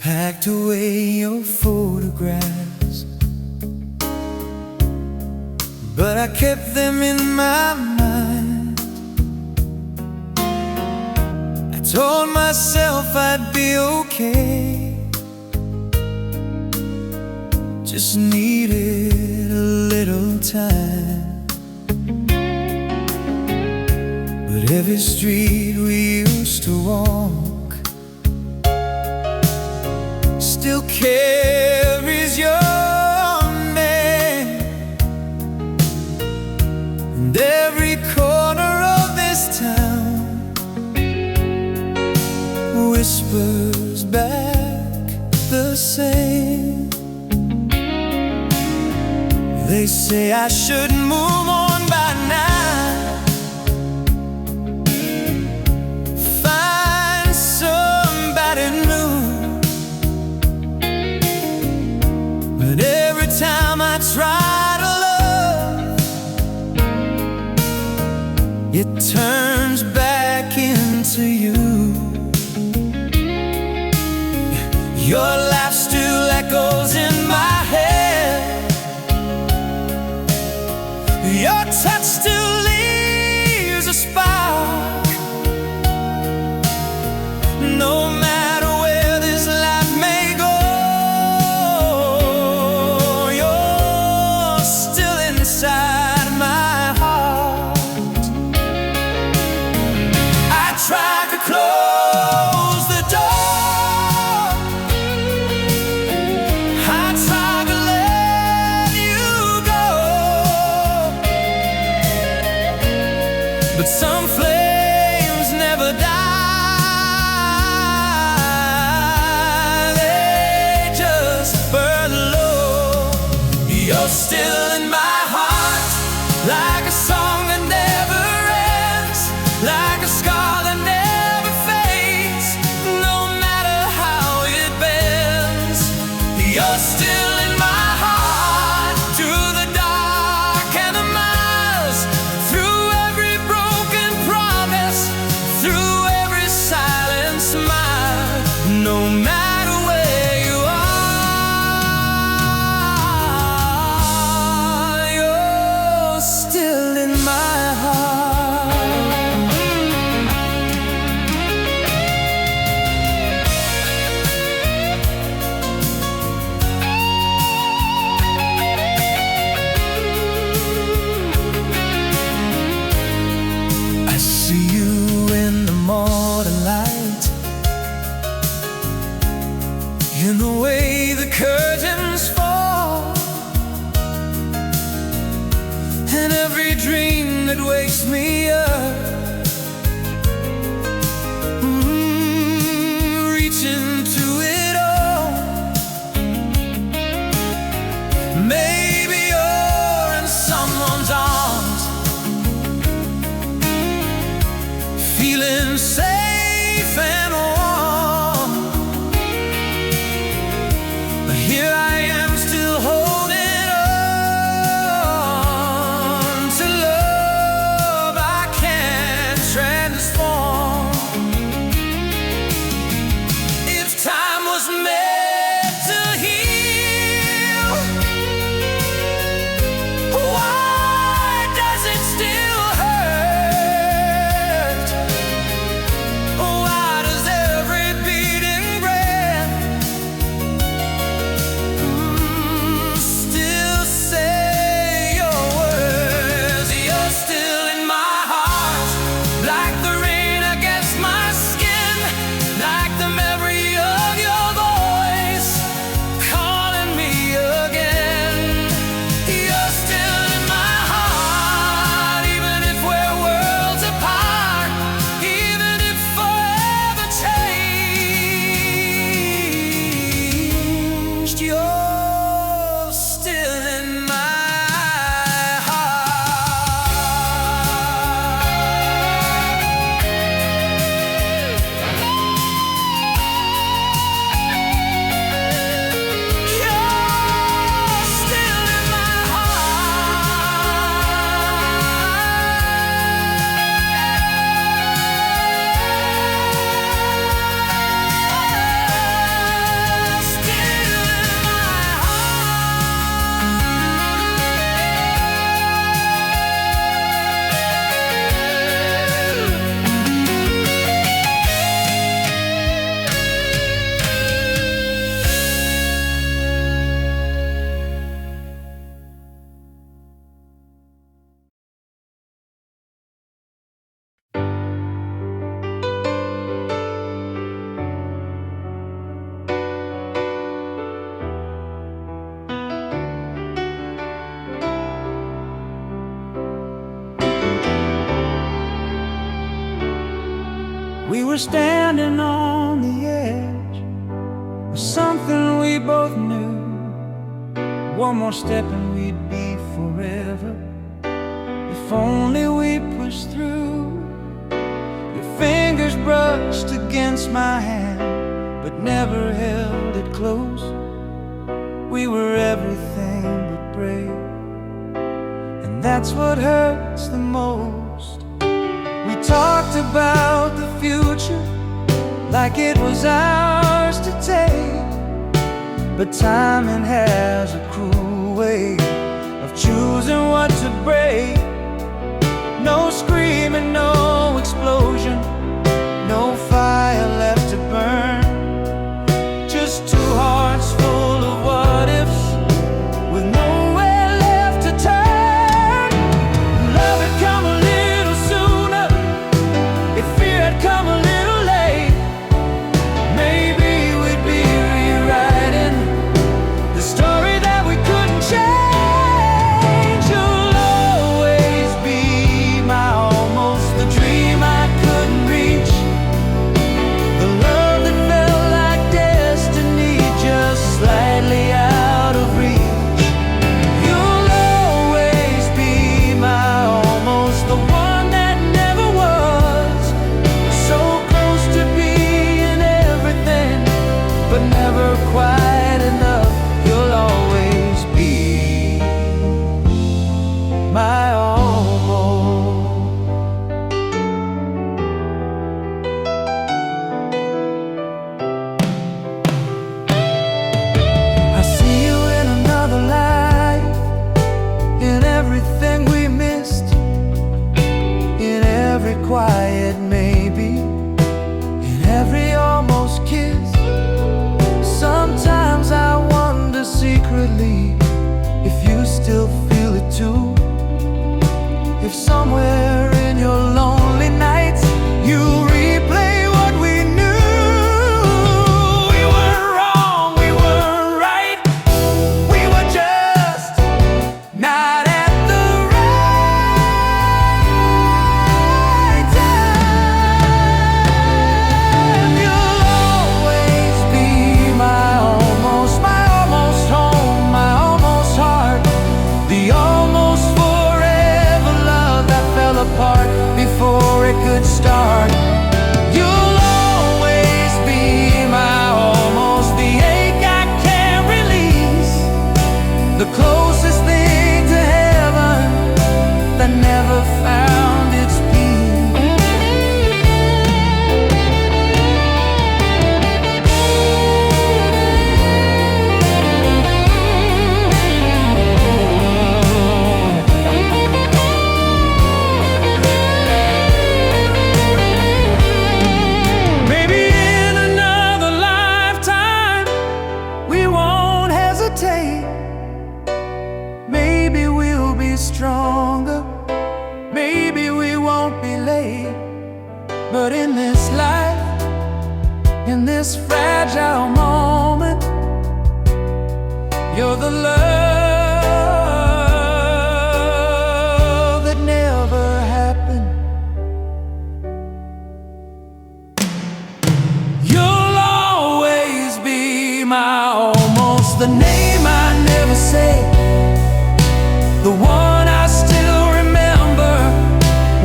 packed away your photographs, but I kept them in my mind. I told myself I'd be okay, just needed a little time. But every street we used to walk still carries your name, and every corner of this town whispers back the same. They say I should move on by now, find somebody new. But every time I try to love, it turns back into you. Your laugh still echoes in my head, your touch still leaves a spark. No matter where this life may go, you're still inside my heart. I tried to close the door, were standing on the edge of something we both knew. One more step and we'd be forever, if only we pushed through. Your fingers brushed against my hand, but never held it close. We were everything but brave, and that's what hurts the most. We talked about the future like it was ours to take, but timing has a cruel way of choosing what to break. No screaming, no explosion, no fire left to burn, just two hearts full of what ifs with nowhere left to turn. Love had come a little sooner, if fear had come a little late, maybe we'd be rewriting the story that we couldn't change. You'll always be my almost, the dream I couldn't reach, the love that felt like destiny, just slightly out of reach. You'll always be my almost, the one that never was, so close to being everything, but never quite enough. You'll always be my almost. I see you in another life, in everything we missed, in every quiet maybe, in every almost kiss. Sometimes I wonder secretly if you still feel it too, if somewhere in your lonely nights you replay what we knew. We were wrong, we were right, we were just not at the right time. You'll always be my almost home, my almost heart, the almost forever love that fell apart before it could start. You'll always be my almost, the ache I can't release, the closest thing to heaven that never found its maybe in another lifetime we won't hesitate. Maybe we'll be stronger, maybe we won't be late. But in this life, in this fragile moment, you're the love that never happened. You'll always be my almost, the name I never say, the one I still remember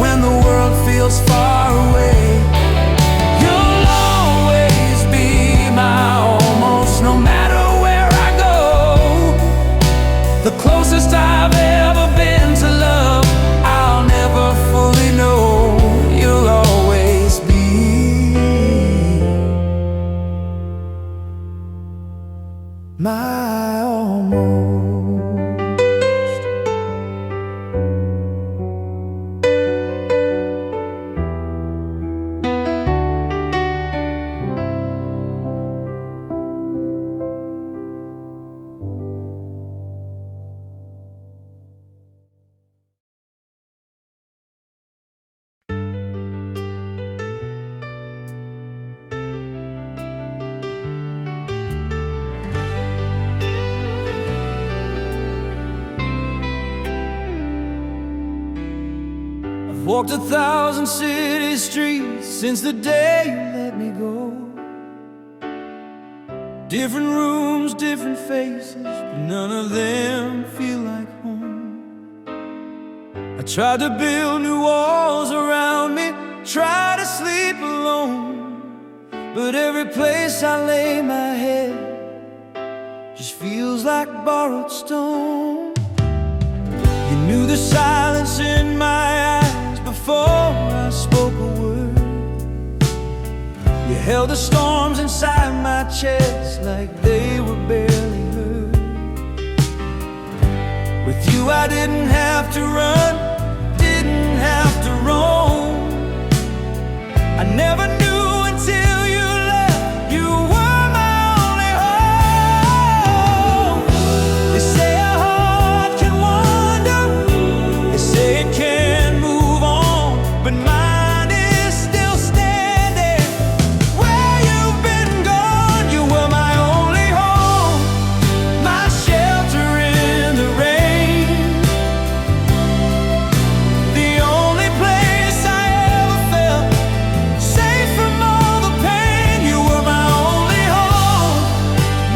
when the world feels far away. You'll always be my almost, no matter where I go, the closest I've ever been to love. I'll never fully know. You'll always be my almost. Walked 1,000 city streets since the day you Different rooms, different faces, but none of them feel like home. I tried to build new walls around me, try to sleep alone, but every place I lay my head just feels like borrowed stone. You knew the silence in my eyes before I spoke a word. You held the storms inside my chest like they were barely heard. With you I didn't have to run, didn't have to roam. I never knew until you left, you were my only home. They say a heart can wander, they say it can't move on, but mine is still standing. Where you've been gone, you were my only home, my shelter in the rain, the only place I ever felt safe from all the pain. You were my only home,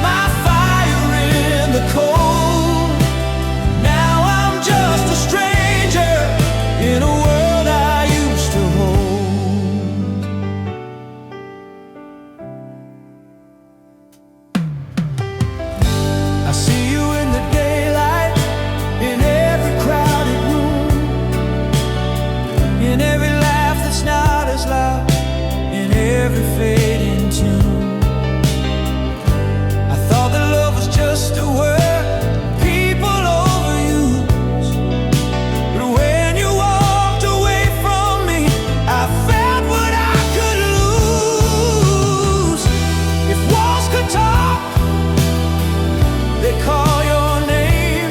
my fire in the cold. Now I'm just a stranger in a world I used to hold. I see you in the daylight, in every crowded room, in every laugh that's not as loud, in every fading tune. I thought that love was just a word people overuse, but when you walked away from me, I felt what I could lose. If walls could talk, they call your name.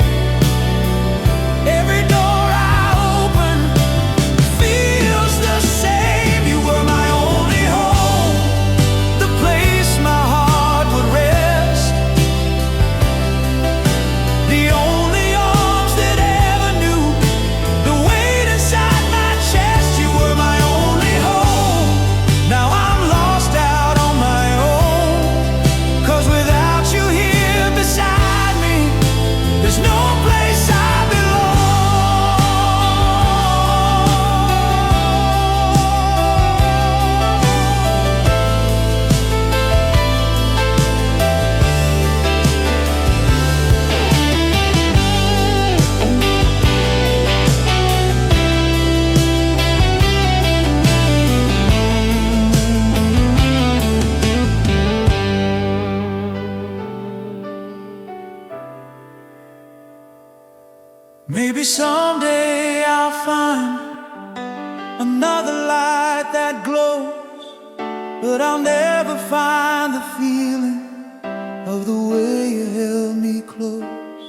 Every door I open feels the same. You were my only home, the place my heart would rest, the only arms that ever knew the weight inside my chest. You were my only home. Now I'm lost out on my own, 'cause without you here beside me, there's no place I Maybe someday I'll find another light that glows, but I'll never find the feeling of the way you held me close.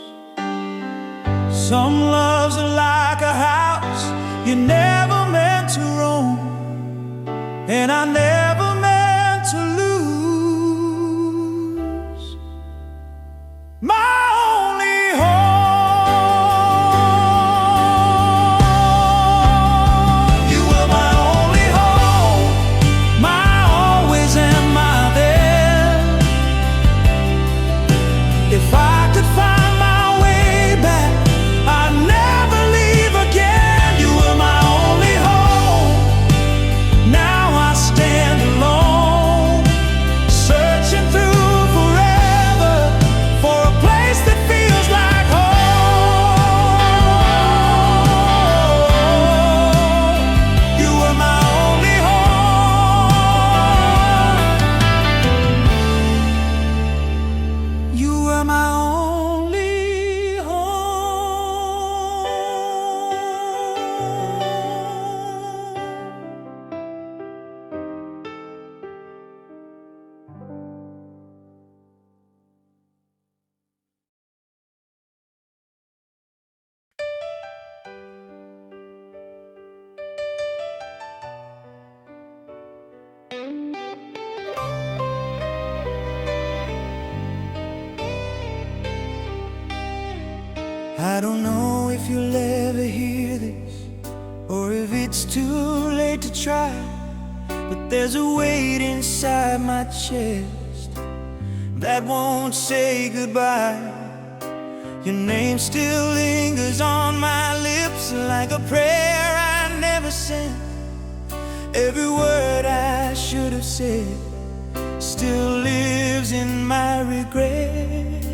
Some loves are like a house you never meant to roam, and I never meant to lose. My only home, you were my only home, my always and my there. If I could find my way back, I'd never leave again. You were my only home. Now I stand alone, searching through forever for a place that feels like home. You were my only home. You were my only home. I don't know if you'll ever hear this, or if it's too late to try, but there's a weight inside my chest that won't say goodbye. Your name still lingers on my lips like a prayer I never sent. Every word I should have said still lives in my regret.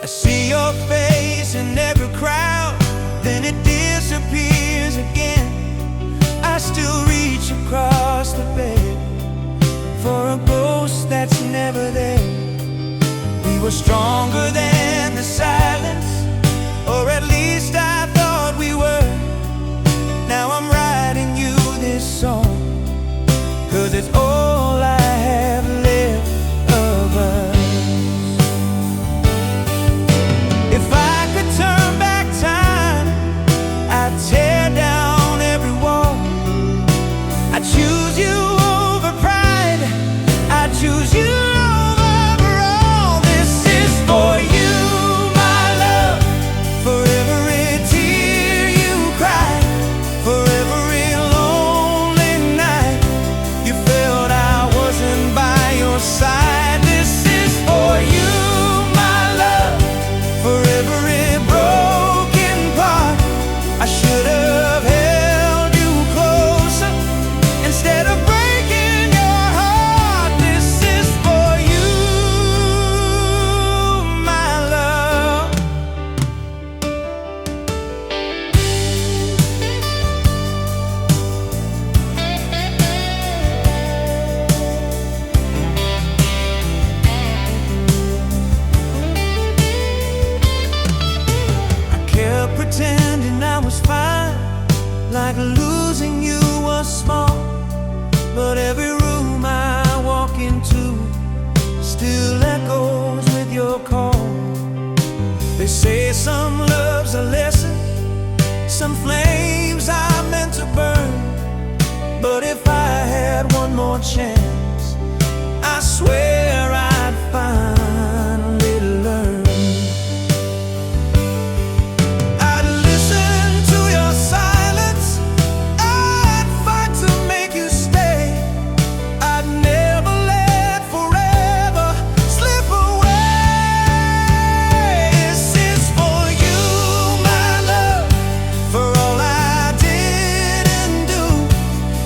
I see your face in every crowd, then it disappears again. I still reach across the bed for a ghost that's never there. We were stronger than the silence, or at least I thought we were. Now I'm writing you this song, 'cause it's all I have left of us. If I could turn back time, I'd tear down every wall. I'd choose you over pride, I'd choose you over all. This is for you, my love, for every tear you cried, for every lonely night you felt I wasn't by your side. This is for you, my love, for every broken part. I should have held you closer instead of breaking your heart. This is for you, my love. I kept pretending I was fine, like losing you was small. But every room I walk into still echoes with your call. They say some love's a lesson, some flames are meant to burn. But if I had one more chance, I swear I'd finally learn. I'd listen to your silence, I'd fight to make you stay. I'd never let forever slip away. This is for you, my love, for all I didn't do,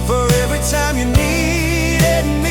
for every time you needed me.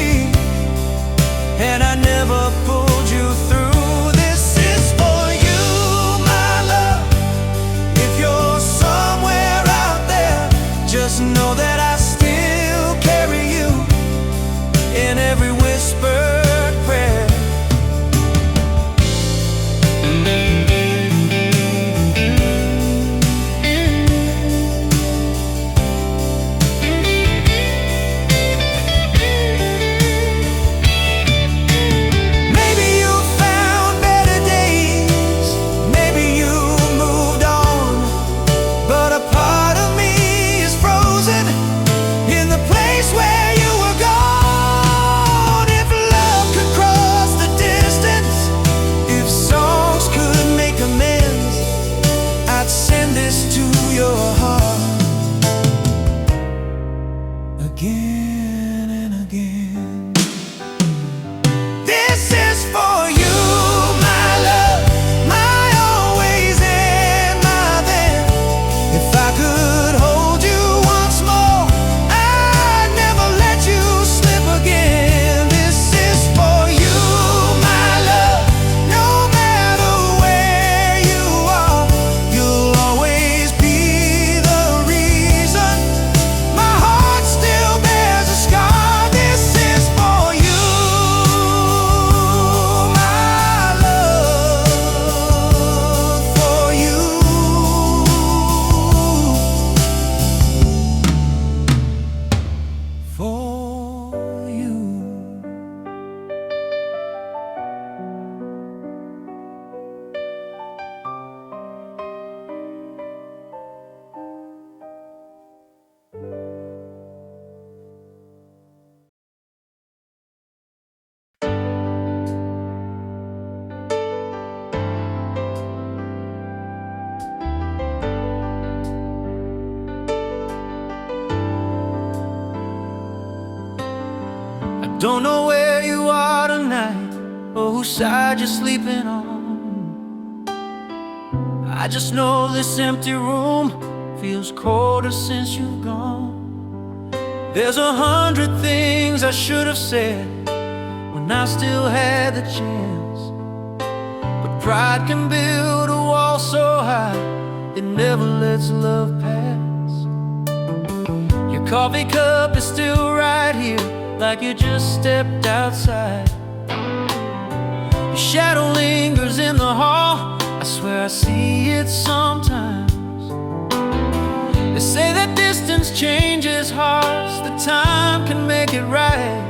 I don't know where you are tonight or whose side you're sleeping on. I just know this empty room feels colder since you've gone. There's 100 things I should have said when I still had the chance, but pride can build a wall so high it never lets love pass. Your coffee cup is still right here, like you just stepped outside. Your shadow lingers in the hall, I swear I see it sometimes. They say that distance changes hearts, that time can make it right,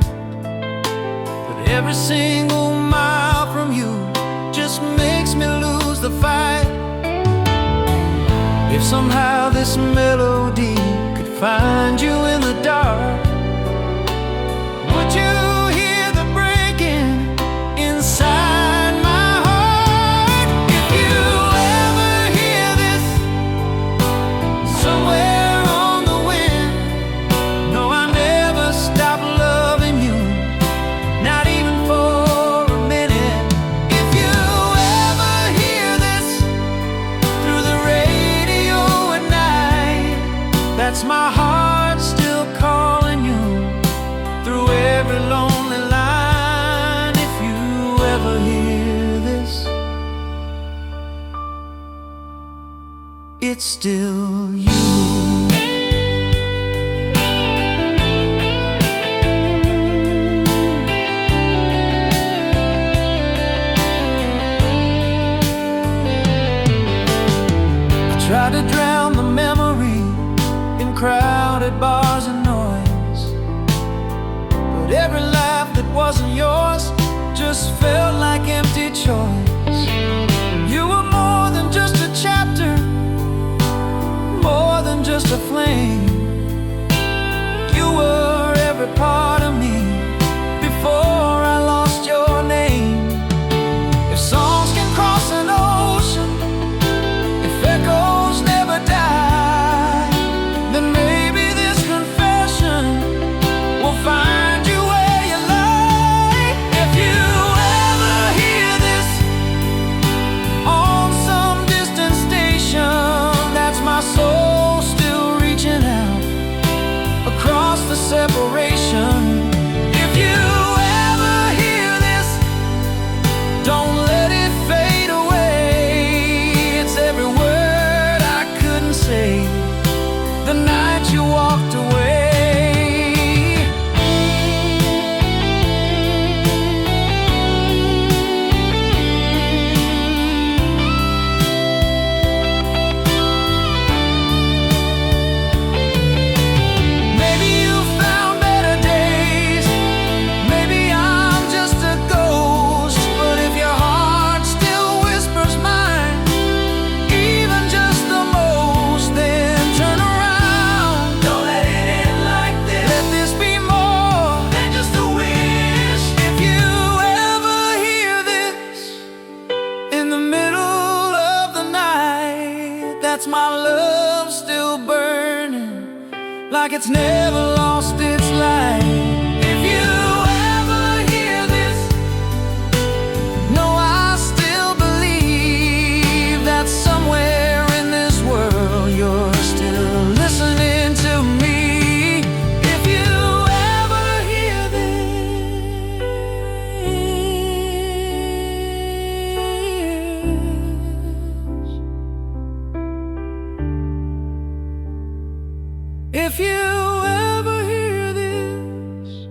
but every single mile from you just makes me lose the fight. If somehow this melody could find you in the dark, would you hear the breaking inside my heart? If you ever hear this somewhere on the wind, no, I never stopped loving you, not even for a minute. If you ever hear this through the radio at night, that's my heart still calling you through every lonely line. If you ever hear this, it's still you. I tried to drown the memory in crowded bars and noise, but every laugh that wasn't yours just felt like empty choice. You were more than just a chapter, more than just a flame. You were every part of me before I lost your name. If songs can cross an ocean, if echoes never die, then maybe this confession will find you where you lie. If you ever hear this on some distant station, that's my soul still reaching out across the separation. If you ever hear this, don't let it fade away. It's every word I couldn't say the night you walked away. Maybe you found better days, maybe I'm just a ghost, but if your heart still whispers mine, even just the most, then turn around. Don't let it end like this. Let this be more than just a wish. If you ever hear this in the middle of the night, that's my love still burning, like it's never lost its light. If you ever hear this, no, I still believe that somewhere in this world you're still listening to me. If you ever hear this, if you ever hear this,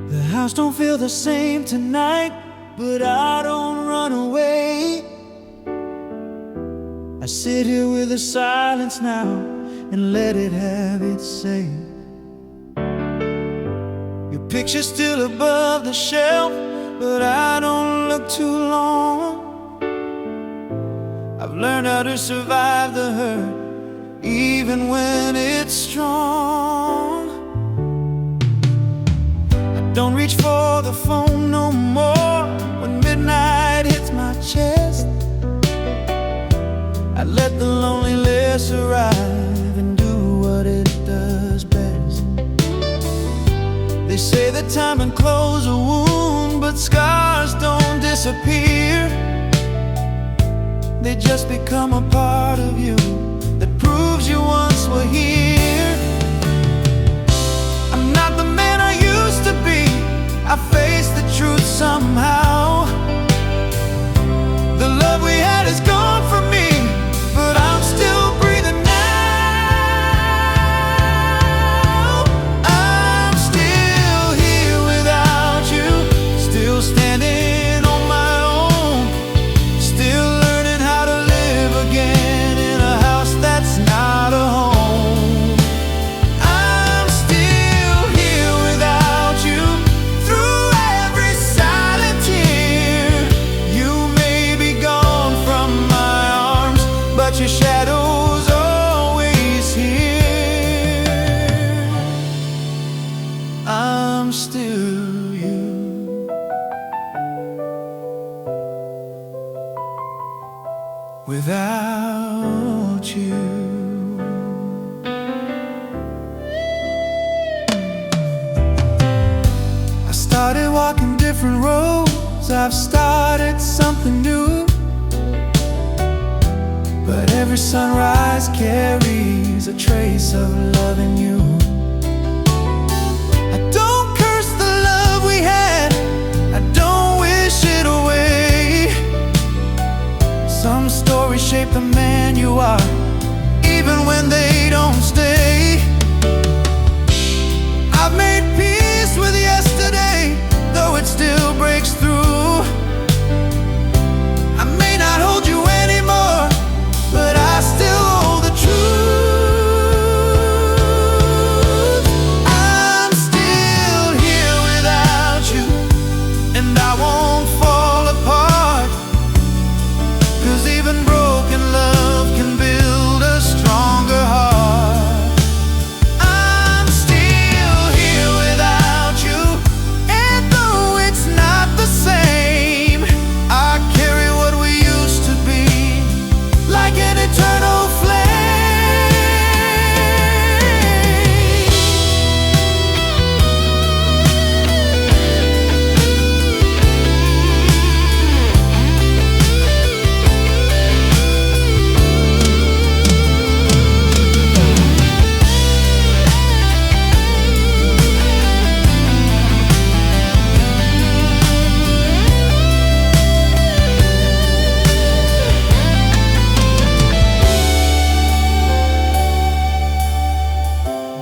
the house don't feel the same tonight, but I don't run away. I sit here with the silence now and let it have its say. Your Picture still above the shelf, but I don't look too long. I've learned how to survive the hurt, even when it's strong. I don't reach for the phone no more when midnight hits my chest. I let the loneliness arrive and do what it does best. They say that time can close a wound, but scars don't disappear. They just become a part of you that proves you once were here. I'm not the man I used to be. I face the truth somehow. The love we had is gone from me, but I'm still breathing now. I'm still here without you, still standing on my own, still learning how to live again in a house that's not a home. I'm still here without you, through every silent tear. You may be gone from my arms, but your shadow's always here. I'm still you. Without you, I started walking different roads. I've started something new, but every sunrise carries a trace of loving you. I don't curse the love we had, I don't wish it away. Some stories shape the man you are, even when they don't stay. I've made peace with yesterday, though it still breaks through. I may not hold you anymore, but I still hold the truth. I'm still here without you, and I won't fall apart, 'cause even broken love can build a stronger heart. I'm still here without you, and though it's not the same, I carry what we used to be, like an eternal flame.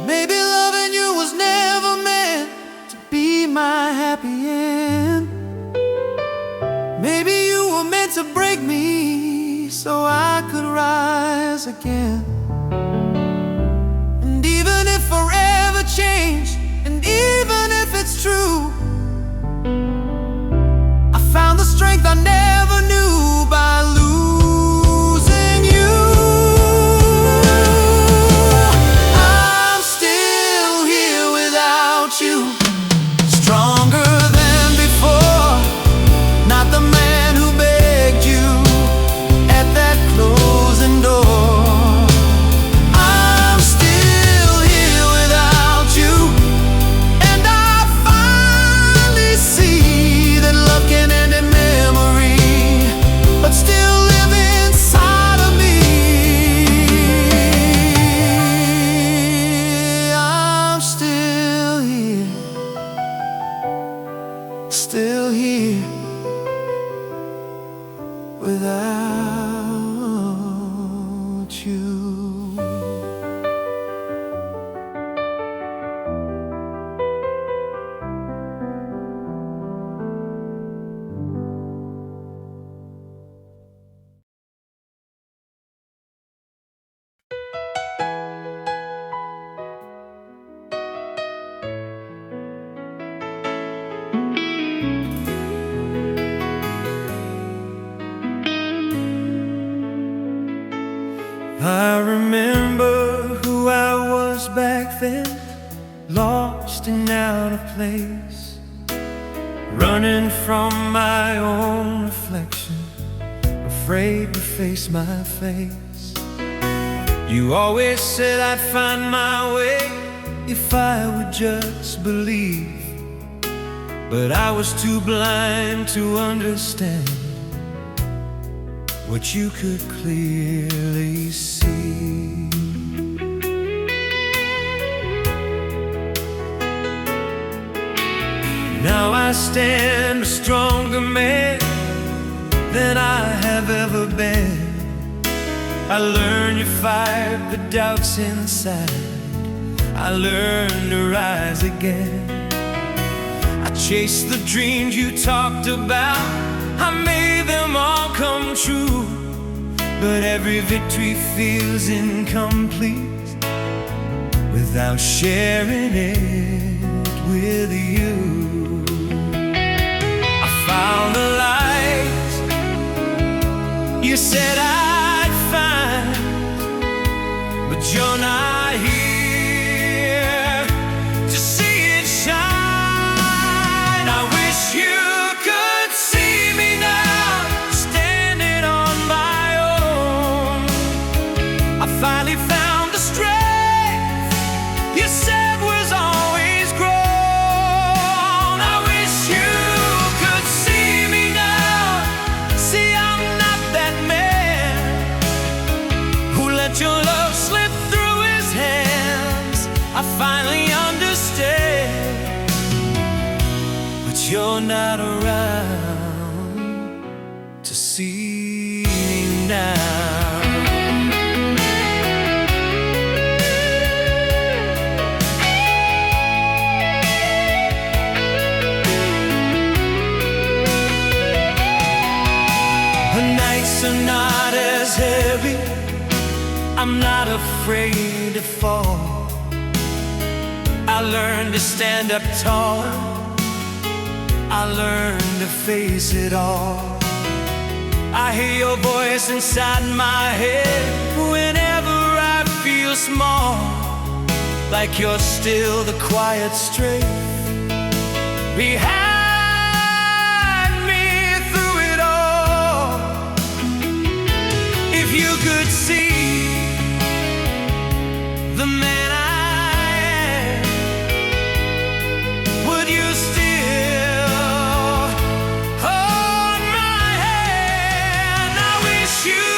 Maybe loving you was never meant to be my happy end. Maybe you were meant to break me so I could rise again. And even if forever changed, and even if it's true, I found the strength I never knew by losing you. I'm still here without you, stronger than before. Not the man who begged you at that closing door. I'm still here without you, and I finally see that love can end in memory, but still live inside of me. I'm still here, still here without you. I remember who I was back then, lost and out of place, running from my own reflection, afraid to face my face. You always said I'd find my way if I would just believe, but I was too blind to understand what you could clearly see. Now I stand a stronger man than I have ever been. I learned you fight the doubts inside, I learned to rise again. I chased the dreams you talked about, I made them all come true, but every victory feels incomplete without sharing it with you. I found the light you said I'd find, but you're not here to see it shine. I wish you could see me now, standing on my own. I finally found the strength you said was always grown. I wish you could see me now, see I'm not that man who let your love slip through his hands. I finally understand, but you're not around to see me now. The nights are not as heavy, I'm not afraid to fall. I learned to stand up tall, I learned to face it all. I hear your voice inside my head whenever I feel small, like you're still the quiet strength behind me through it all. If you could see the man I am, would you still hold my hand? I wish you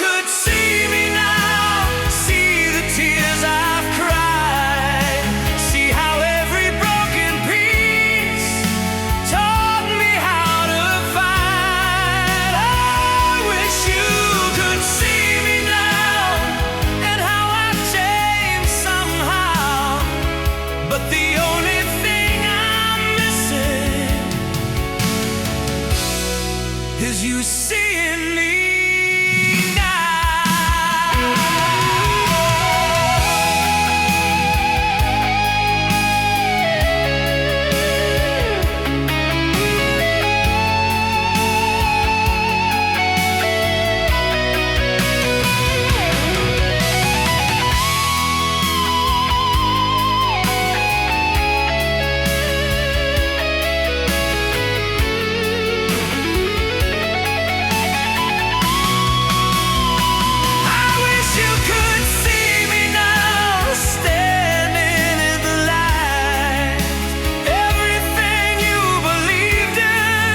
could see me now, see the tears I've cried, see how every broken piece taught me how to fight. I wish you could see me now, and how I've changed somehow, but the only thing I'm missing is you seeing me now. I wish you could see me now, standing in the light. Everything you believed in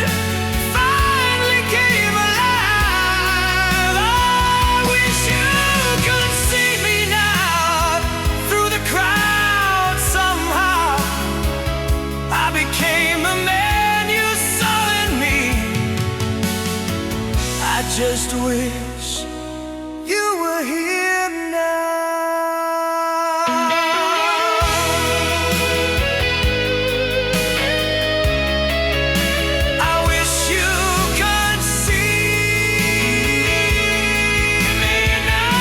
finally came alive. I wish you could see me now, through the crowd somehow. I became the man you saw in me. I just wish you were here now. I wish you could see me now.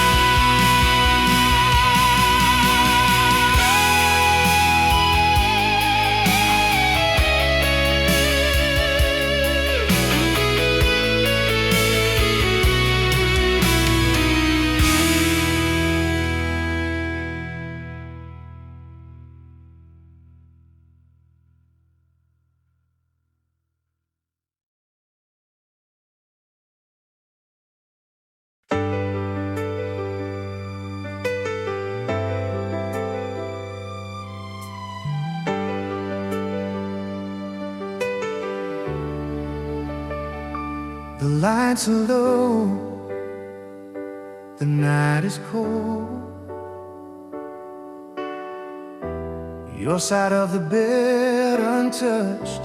The lights are low, the night is cold. Your side of the bed untouched.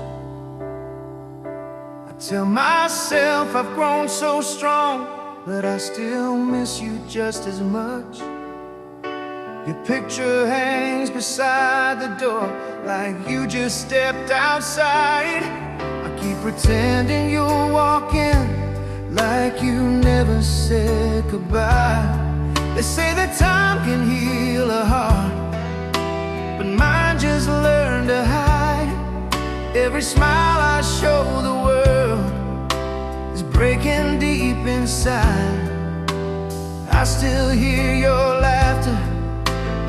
I tell myself I've grown so strong, but I still miss you just as much. Your picture hangs beside the door, like you just stepped outside. I keep pretending you're walking, like you never said goodbye. They say that time can heal a heart, but mine just learned to hide. Every smile I show the world is breaking deep inside. I still hear your laughter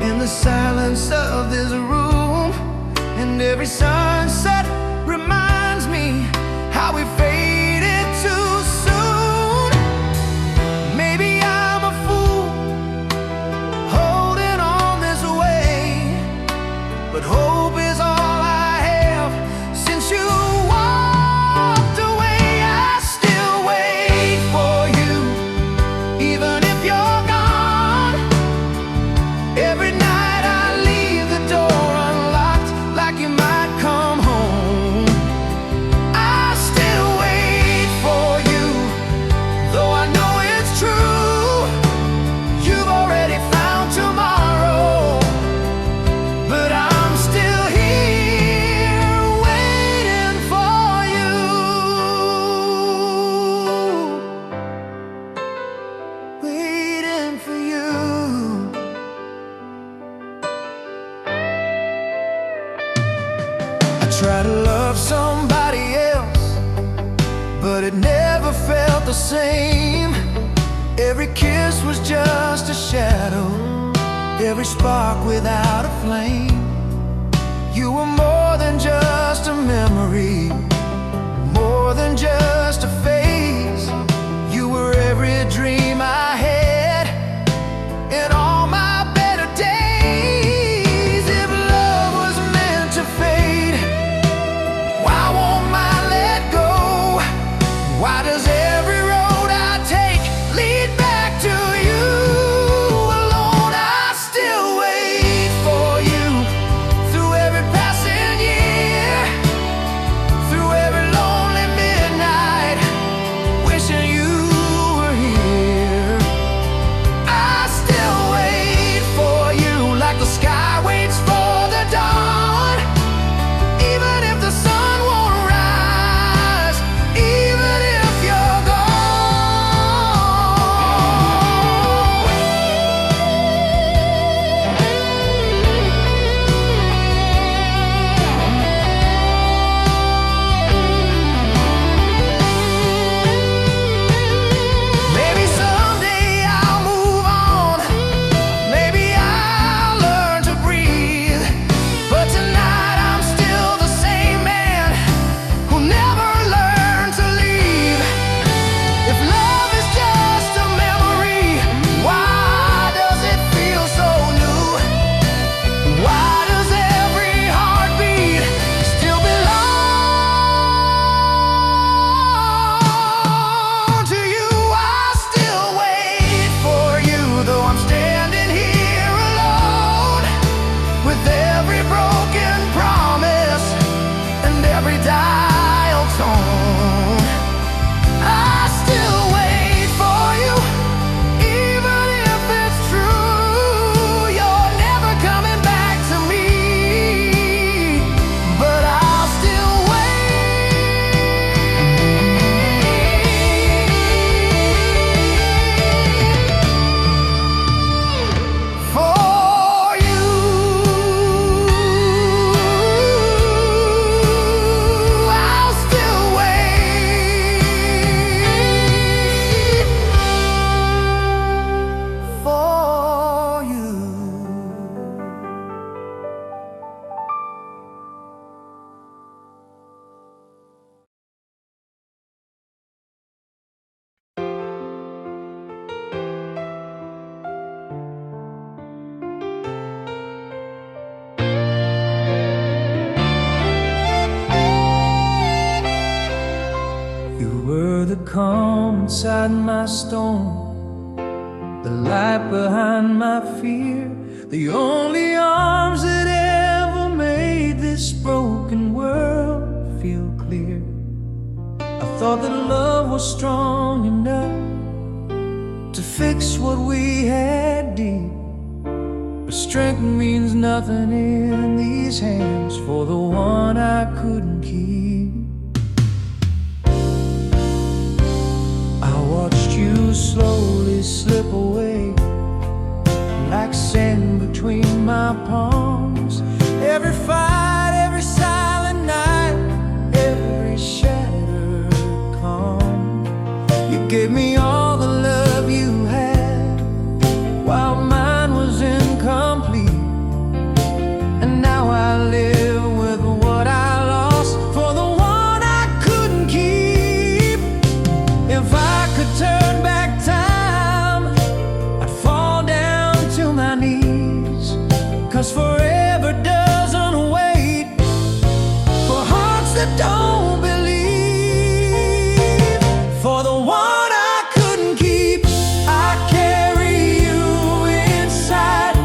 in the silence of this room, and every sunset reminds me how we faded too soon. Maybe I'm a fool holding on this way, but hope is all I have since you walked away. I still wait for you, even if you're gone. Every night I leave the door unlocked, like you might come home. I still wait for you, though I know it's true. You've already found tomorrow, but I'm still here waiting for you. Waiting for you. I try to love somebody else, but it never felt the same. Every kiss was just a shadow, every spark without a flame. You were more than just a memory, more than just a phase. You were every dream I had in all my better days. If love was meant to fade, why won't mine let go? Why does every road I take lead back to you alone? I still wait for you through every passing year, through were the calm inside my storm, the light behind my fear, the only arms that ever made this broken world feel clear. I thought that love was strong enough to fix what we had deep, but strength means nothing in these hands for the one I couldn't keep. I watched you slowly slip away like sand between my palms. Every fight, every silent night, every shattered calm. You gave me all the love you had while mine was incomplete, and now I live with what I lost for the one I couldn't keep. If I could turn back time, I'd fall down to my knees, 'cause forever doesn't wait for hearts that don't believe. For the one I couldn't keep, I carry you inside,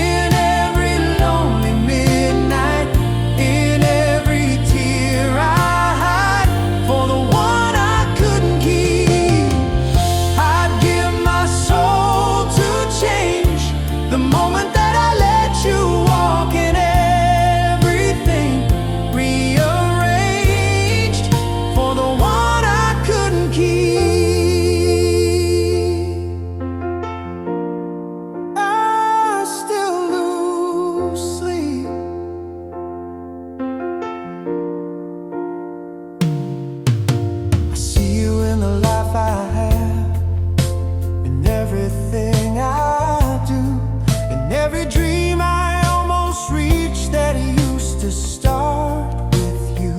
in every lonely midnight, in every tear I hide. For the one I couldn't keep, I'd give my soul to change the moment that I let you walk in, everything rearranged. For the one I couldn't keep, I still lose sleep. I see you in the life I have, in everything I do, in every dream I almost reached that used to start with you.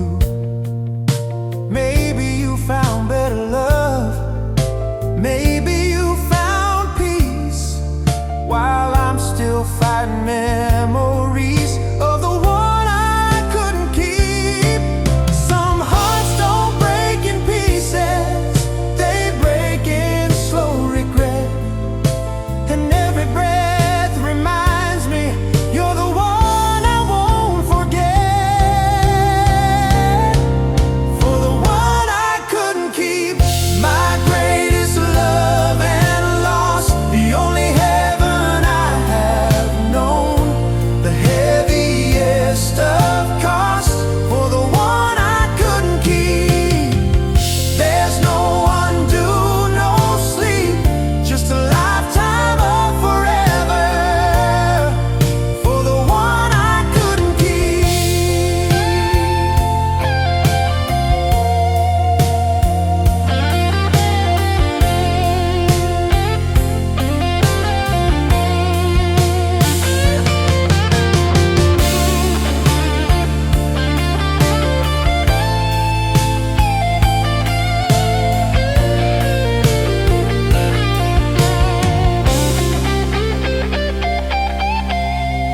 Maybe you found better love, maybe you found peace, while I'm still fighting memories of the one I couldn't keep. Some hearts don't break in pieces, they break in slow regret, and every breath reminds me you're the one I won't forget. For the one I couldn't keep, my greatest love and loss, the only heaven I have known, the heaviest of costs. For the one I couldn't keep, there's no undo, no sleep, just a lifetime of forever. For the one I couldn't keep.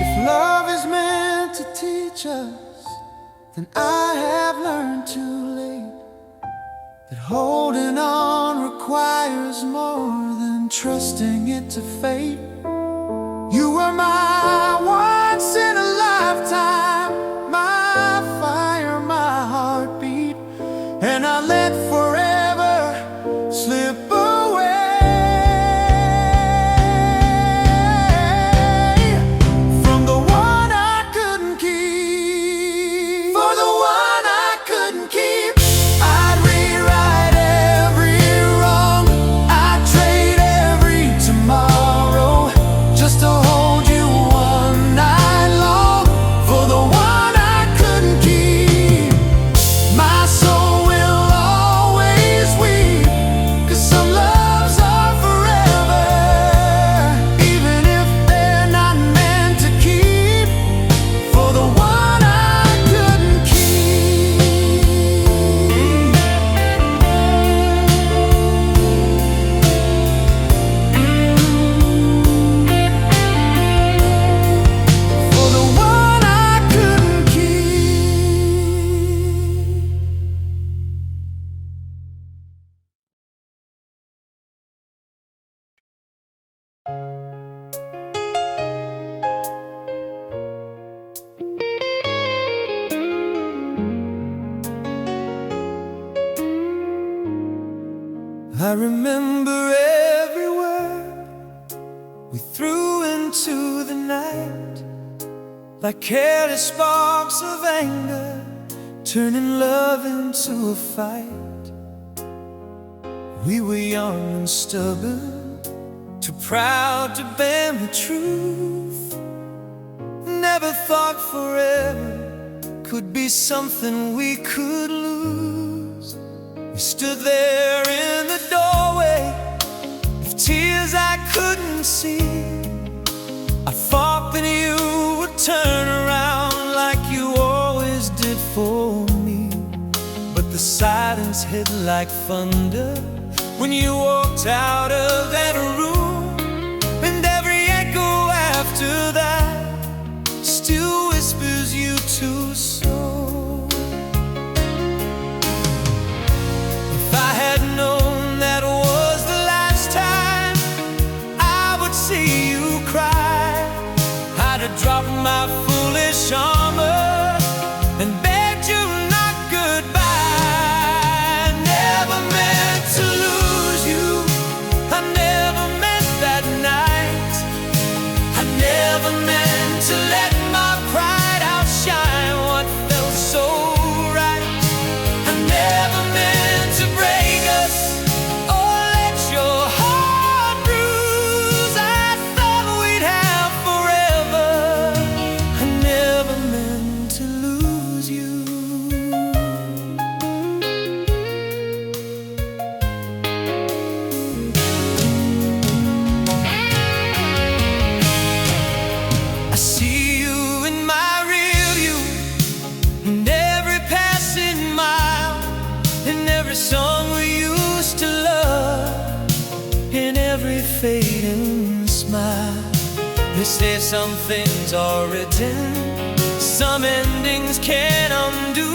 If love is meant to teach us, then I have learned too late that holding on requires more than trusting it to fate. You were my once in a lifetime, my fire, my heartbeat, and I let forever slip away. From the one I couldn't keep, for the one I couldn't keep, I'd rewrite every wrong, I'd trade every tomorrow just to hold you one night long. For the one I couldn't keep, my soul will always I remember every word we threw into the night, like careless sparks of anger, turning love into a fight. We were young and stubborn, too proud to bend the truth. Never thought forever could be something we could lose. We stood there in the doorway with tears I couldn't see. I thought that you would turn around like you always did for me. But the silence hit like thunder when you walked out of that room, and every echo after that still whispers you too soon. If I had known that was the last time I would see you cry, I'd have dropped my foolish armor and begged you not goodbye. I never meant to lose you, I never meant that night. I never meant to let my pride outshine what felt so right. I never meant to break us or let your heart bruise. I thought we'd have forever. I never meant to lose you. I see you in my rear view, in every passing mile, in every song we used to love, in every fading smile. They say some things are written, some endings can't undo.